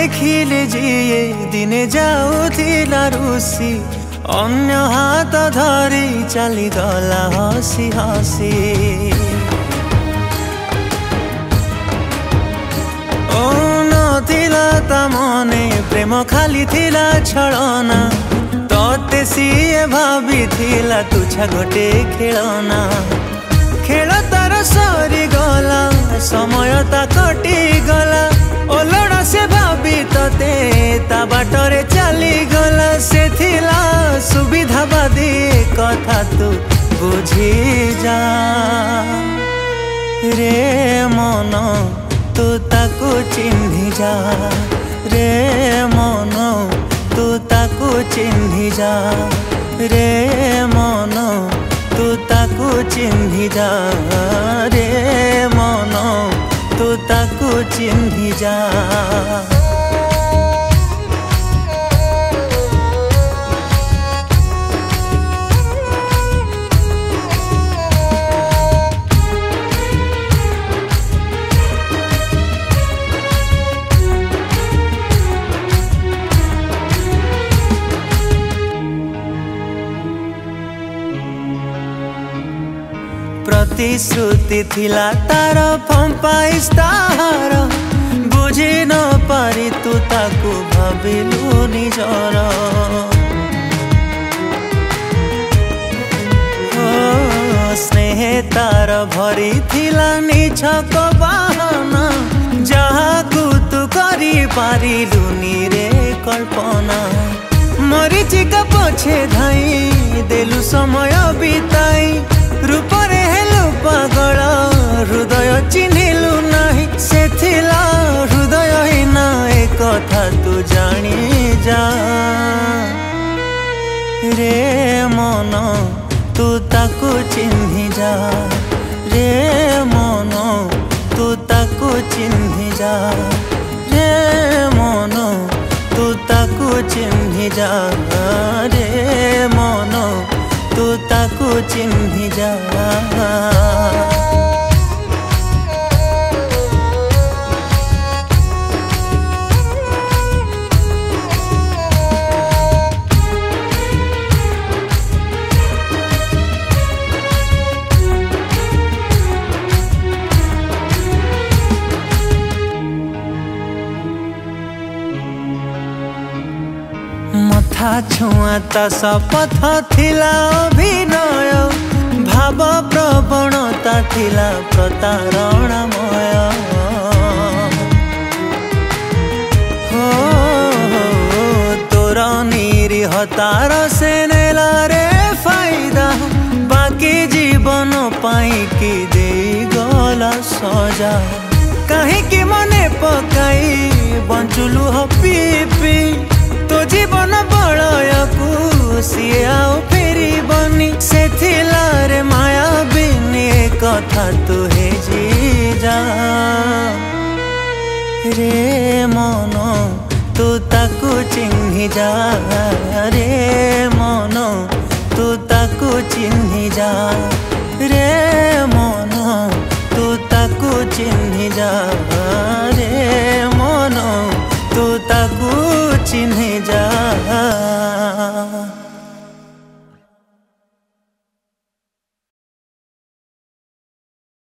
देखिले जिए दिने जाऊथिला रुसी अन्य हाथ धरी चली गला हसी हसी। ओ नथिला ता मने प्रेम खाली थिला छलना तोते सीए भाभी थिला तुछा गोटे खेलना। खेल तार सरी गला समय ता कटी गला ओलड़ा से भाभी तोते ता बाटरे चली गला। से थिला सुविधा बादी कथा तू बुझी जा रे मन तू ताकू चिन्ही जा रे मन तू ताकू चिन्ही जा रे मन तू ताकू चिन्ही जा रे मन तू ताकू चिन्ही जा। प्रतिश्रुति थिला तार फंपा इस्ताहार बुझी न पारी तू ताकू भाविलु निजर। स्नेह तार भरी थिला निछक बाहना जहाकू तू करी पारिलुनी रे कल्पना। मरीचिका पछे धाई देलु समय बिताई रूपरे हेलु पागल हृदय चिन्हिलु नाही। से थिला हृदय ही ना एक कथा तू जानी जा रे मन तू ताकू चिन्ही जा रे मन तू ताकू चिन्ही जा रे मन तू ताकू चिन्ही जा रे मन तू ताकू चिन्ही जा। मथा छुआता शपथ थिला अभिनय भाव प्रवणता थिला प्रतारणामय। हो तोर निरीहतार से नेला रे फायदा बाकी जीवन पाई कि दे गला सजा। कहीं कि मने पकाई बंचुलु हो पी पी तो जीवन बड़यकू सीए आउ फेरी बनी। से थिला रे माया बिनी कथा तू हे जी जा रे मन तू ताकू चिन्ही जा रे मन तू ताकू चिन्ही जा रे मन तू ताकू चिन्ही जा रे